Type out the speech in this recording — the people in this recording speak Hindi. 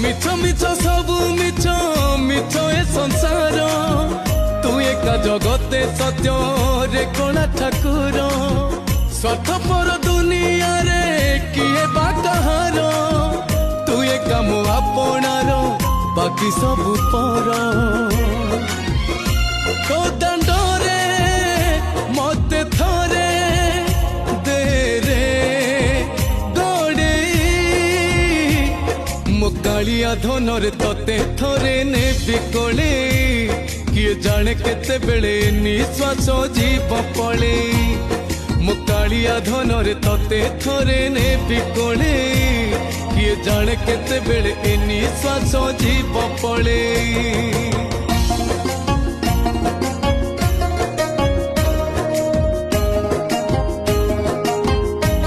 मिछ मिछ सब मिछ मिछ ए संसार तू एका जगते सत्य रे कोणा ठाकुर स्वार्थपर दुनिया रे किए बा कहार तू एका मो आपणार बाकी सब पर तो दंडरे मते थरे दे रे गोड़े मुकालिया धनरे तते थरे ने बिकोले किए जाने केते बेले निश्वास जीव पड़े मुकालिया धनरे तते थरे ने बिकोले किए जाने केते बेले निश्वास जीव पड़े।